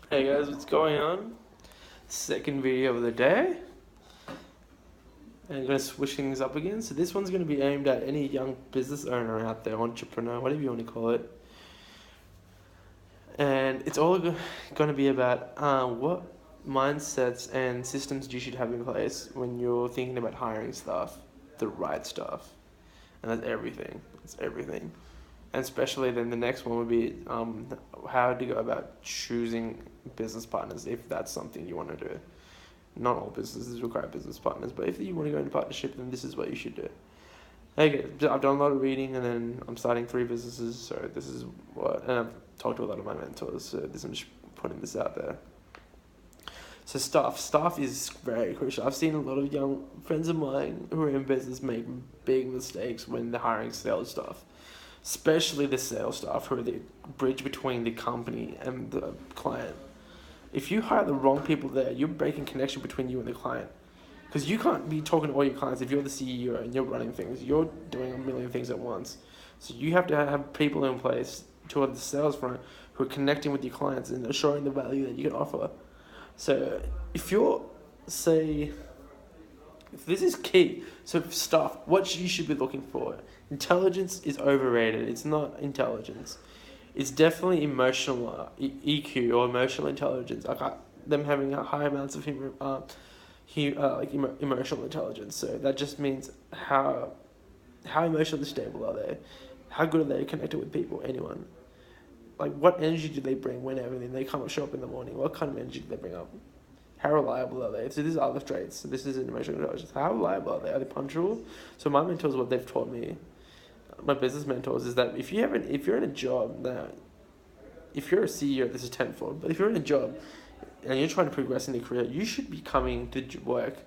Hey guys, what's going on? Second video of the day. And I'm going to switch things up again. So this one's going to be aimed at any young business owner out there, entrepreneur, whatever you want to call it. And it's all going to be about what mindsets and systems you should have in place when you're thinking about hiring staff, the right stuff. And that's everything. It's everything. And especially then the next one would be how to go about choosing business partners if that's something you want to do. Not all businesses require business partners, but if you want to go into partnership, then this is what you should do. Okay, I've done a lot of reading, and then I'm starting 3 businesses, so this is what, and I've talked to a lot of my mentors, so I'm just putting this out there. So staff is very crucial. I've seen a lot of young friends of mine who are in business make big mistakes when they're hiring sales staff, especially the sales staff who are the bridge between the company and the client. If you hire the wrong people there, you're breaking connection between you and the client. Because you can't be talking to all your clients if you're the CEO and you're running things. You're doing a million things at once. So you have to have people in place toward the sales front who are connecting with your clients and showing the value that you can offer. So if you're, say, if this is key. So staff, what you should be looking for. Intelligence is overrated. It's not intelligence. It's definitely emotional EQ or emotional intelligence. Like them having a high amounts of emotional intelligence. So that just means how emotionally stable are they? How good are they connected with people? Anyone? Like what energy do they bring whenever they come and show up in the morning? What kind of energy do they bring up? How reliable are they? So these are other traits. So this is an emotional intelligence. How reliable are they? Are they punctual? So my mentors, what they've taught me, my business mentors, is that if you're in a job now, if you're a CEO, this is tenfold. But if you're in a job and you're trying to progress in your career, you should be coming to work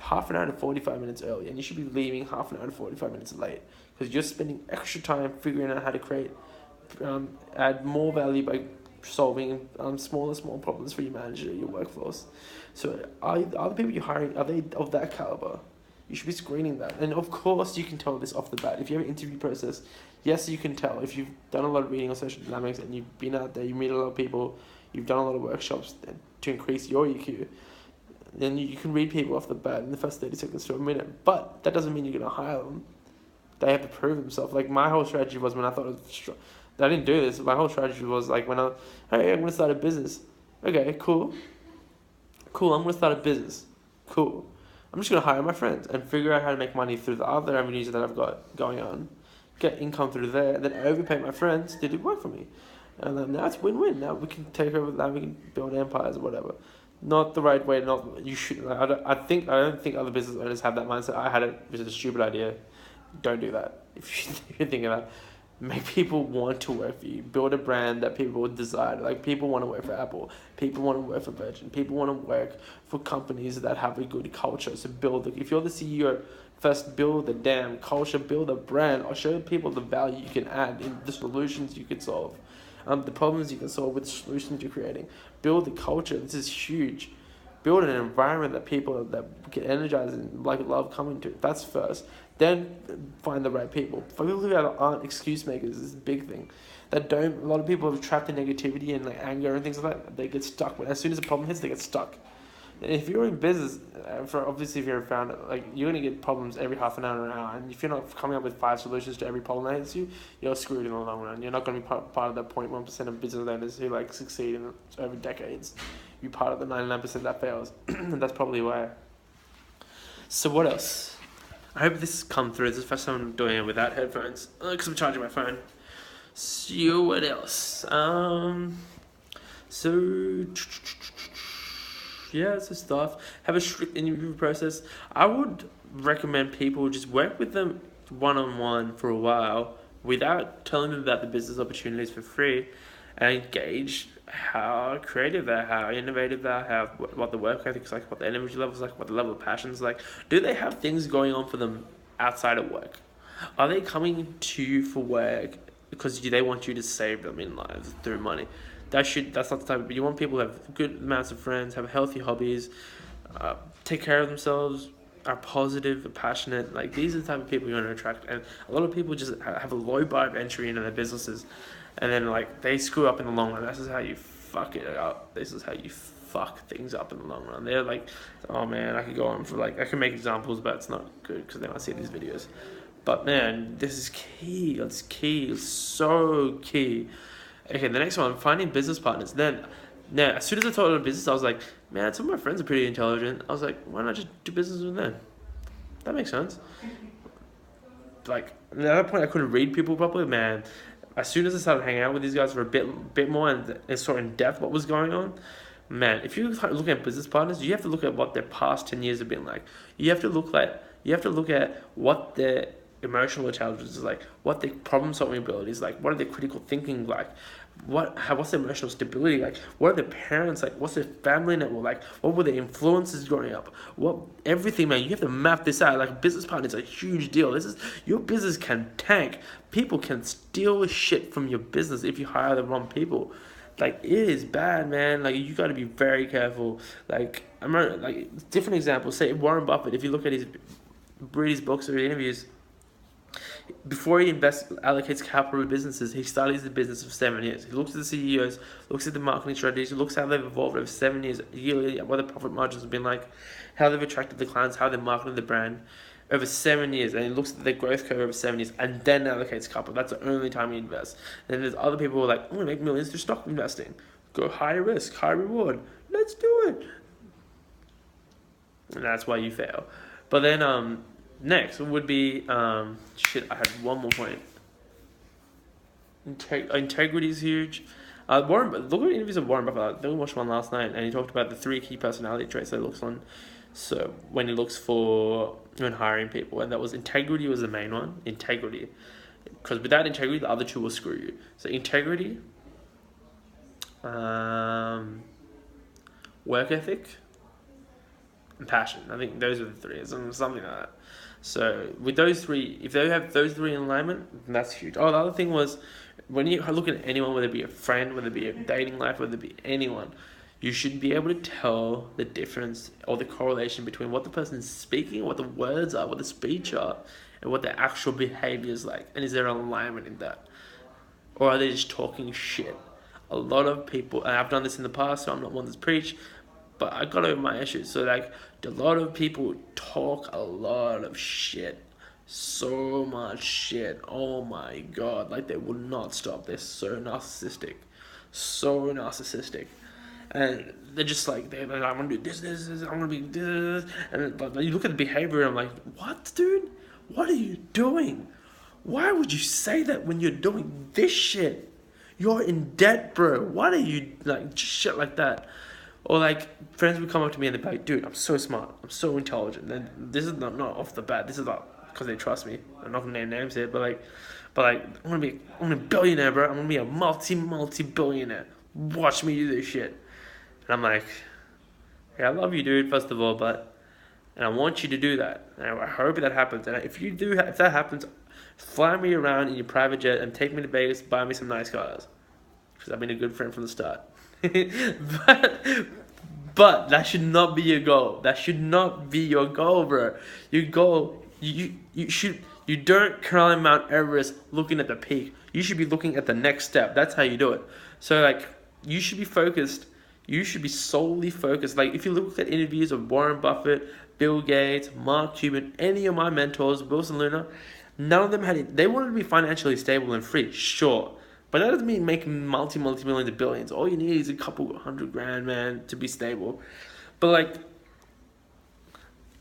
half an hour to 45 minutes early, and you should be leaving half an hour to 45 minutes late because you're spending extra time figuring out how to create, add more value by solving small problems for your manager, your workforce. So are the people you're hiring, are they of that caliber? You should be screening that. And of course you can tell this off the bat. If you have an interview process, yes, you can tell. If you've done a lot of reading on social dynamics and you've been out there, you meet a lot of people, you've done a lot of workshops to increase your EQ, then you can read people off the bat in the first 30 seconds to a minute. But that doesn't mean you're going to hire them. They have to prove themselves. Like my whole strategy was when I thought I didn't do this. My whole strategy was like hey, I'm going to start a business. Okay, cool. I'm going to start a business. Cool. I'm just going to hire my friends and figure out how to make money through the other avenues that I've got going on. Get income through there, then overpay my friends to do work for me. And then now it's win-win. Now we can take over that, we can build empires or whatever. Not the right way, not, you should, I don't think other business owners have that mindset. I had it, which is a stupid idea. Don't do that. If you're thinking about, make people want to work for you. Build a brand that people would desire. Like people want to work for Apple. People want to work for Virgin. People want to work for companies that have a good culture. So if you're the CEO, first build the damn culture, build a brand, or show people the value you can add in the solutions you can solve. The problems you can solve with the solutions you're creating. Build the culture. This is huge. Build an environment that people that get energized and like love coming to. That's first. Then find the right people. For people who aren't excuse makers, this is a big thing. That don't. A lot of people are trapped in negativity and like anger and things like that. They get stuck. But as soon as a problem hits, they get stuck. And if you're in business, obviously if you're a founder, like you're gonna get problems every half an hour or an hour. And if you're not coming up with 5 solutions to every problem that hits you, you're screwed in the long run. You're not gonna be part of that 0.1% of business owners who like succeed in over decades. You're part of the 99% that fails. And that's probably why. So what else? I hope this has come through. This is the first time I'm doing it without headphones because I'm charging my phone. So what else? So yeah, so stuff. Have a strict interview process. I would recommend people just work with them one on one for a while without telling them about the business opportunities for free, and engage how creative they're, how innovative they're, how what the work ethic's like, what the energy level's like, what the level of passion's like. Do they have things going on for them outside of work? Are they coming to you for work because they want you to save them in life through money? That's not the type of, you want people who have good amounts of friends, have healthy hobbies, take care of themselves, are positive, are passionate. Like these are the type of people you want to attract. And a lot of people just have a low bar of entry into their businesses, and then like they screw up in the long run. That's just how you fuck it up. This is how you fuck things up in the long run. They're like, oh man, I could go on for like, I can make examples, but it's not good because they might see these videos. But man, this is key. It's key. It's so key. Okay, the next one, finding business partners. Then, now, as soon as I told them business, I was like, man, some of my friends are pretty intelligent. I was like, why not just do business with them? That makes sense. Like, at that point, I couldn't read people properly, man. As soon as I started hanging out with these guys for a bit more and sort of in depth what was going on, man, if you look at business partners, you have to look at what their past 10 years have been like. You have to look at what their emotional intelligence is like, what their problem solving ability is like, what are their critical thinking like, what's their emotional stability like, what are their parents like, what's their family network like, what were their influences growing up, everything, man. You have to map this out. Like, business partner is a huge deal. Your business can tank. People can steal shit from your business if you hire the wrong people. Like, it is bad, man. Like, you got to be very careful. Like, I remember, like, different examples. Say Warren Buffett. If you look at read his books or interviews, before he allocates capital to businesses, he studies the business for 7 years. He looks at the CEOs, looks at the marketing strategies, looks how they've evolved over 7 years, yearly, what the profit margins have been like, how they've attracted the clients, how they're marketing the brand over 7 years, and he looks at their growth curve over 7 years, and then allocates capital. That's the only time he invests. And then there's other people who are like, I'm going to make millions through stock investing. Go high risk, high reward. Let's do it. And that's why you fail. But then, next would be, I had one more point. Integrity is huge. Look at interviews of Warren Buffett. I watched one last night, and he talked about the 3 key personality traits that he looks on. So when he looks for when hiring people, and that was integrity was the main one. Integrity, because without integrity, the other 2 will screw you. So integrity, work ethic, and passion. I think those are the 3, something like that. So with those 3, if they have those 3 in alignment, that's huge. Oh, the other thing was, when you look at anyone, whether it be a friend, whether it be a dating life, whether it be anyone, you should be able to tell the difference or the correlation between what the person is speaking, what the words are, what the speech are, and what their actual behavior is like. And is there an alignment in that? Or are they just talking shit? A lot of people, and I've done this in the past, so I'm not one that's preach, but I got over my issues. So like, a lot of people talk a lot of shit. So much shit. Oh my god. Like, they will not stop. They're so narcissistic. And they're just like, I'm going to do this, I'm going to be this. And you look at the behavior and I'm like, what, dude? What are you doing? Why would you say that when you're doing this shit? You're in debt, bro. What are you, like, just shit like that? Or like, friends would come up to me and they'd be like, dude, I'm so smart, I'm so intelligent. And this is not off the bat, this is not because they trust me. I'm not gonna name names here, but like I'm gonna be a billionaire, bro. I'm gonna be a multi-billionaire. Watch me do this shit. And I'm like, hey, I love you, dude, first of all, and I want you to do that. And I hope that happens. And if that happens, fly me around in your private jet and take me to Vegas, buy me some nice cars. Because I've been a good friend from the start. but that should not be your goal. That should not be your goal, bro. Your goal, you don't climb Mount Everest looking at the peak. You should be looking at the next step. That's how you do it. So like, you should be focused. You should be solely focused. Like, if you look at interviews of Warren Buffett, Bill Gates, Mark Cuban, any of my mentors, Wilson Luna, none of them they wanted to be financially stable and free, sure. But that doesn't mean making multi-millions of billions. All you need is a couple $100,000, man, to be stable. But like,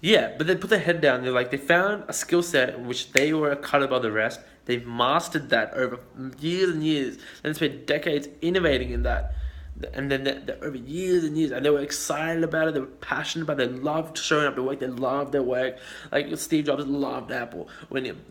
yeah, but they put their head down. They found a skill set in which they were cut above the rest. They've mastered that over years and years. And spent decades innovating in that. And then over years and years, and they were excited about it, they were passionate about it, they loved showing up to work, they loved their work. Like, Steve Jobs loved Apple,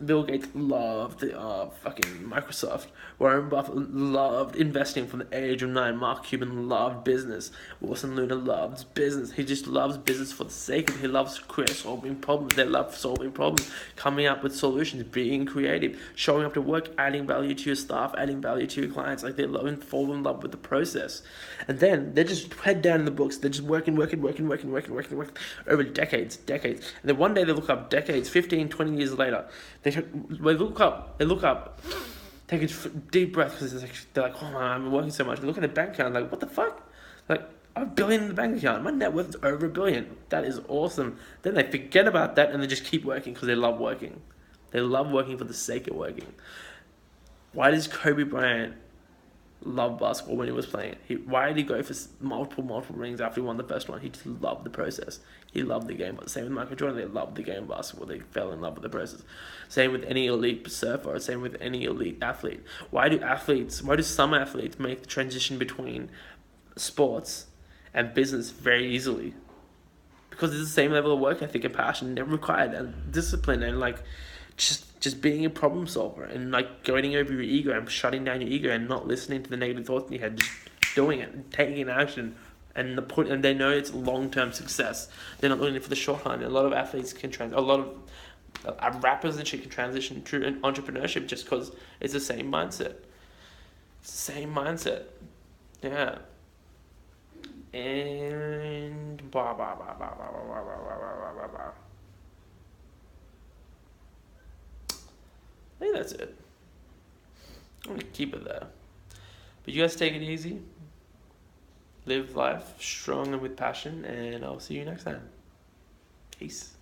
Bill Gates loved fucking Microsoft, Warren Buffett loved investing from the age of 9, Mark Cuban loved business, Wilson Luna loves business. He just loves business for the sake of it. He loves solving problems. They love solving problems, coming up with solutions, being creative, showing up to work, adding value to your staff, adding value to your clients. Like, they fall in love with the process. And then they're just head down in the books. They're just working over decades. And then one day they look up decades, 15, 20 years later. They look up take a deep breath because they're like, oh man, I've been working so much. Look at the bank account, like, what the fuck? Like, I have $1 billion in the bank account. My net worth is over $1 billion. That is awesome. Then they forget about that and they just keep working because they love working. They love working for the sake of working. Why does Kobe Bryant love basketball when he was playing it? Why did he go for multiple rings after he won the first one? He just loved the process. He loved the game. But same with Michael Jordan. They loved the game of basketball. They fell in love with the process. Same with any elite surfer. Same with any elite athlete. Why do some athletes make the transition between sports and business very easily? Because it's the same level of work ethic and passion required, and discipline, and like just being a problem solver, and like going over your ego and shutting down your ego and not listening to the negative thoughts in your head, just doing it and taking action, and they know it's long-term success. They're not doing it for the short run. A lot of athletes a lot of rappers and shit can transition to entrepreneurship just because it's the same mindset. Yeah. And I think that's it. I'm gonna keep it there. But you guys take it easy. Live life strong and with passion, and I'll see you next time. Peace.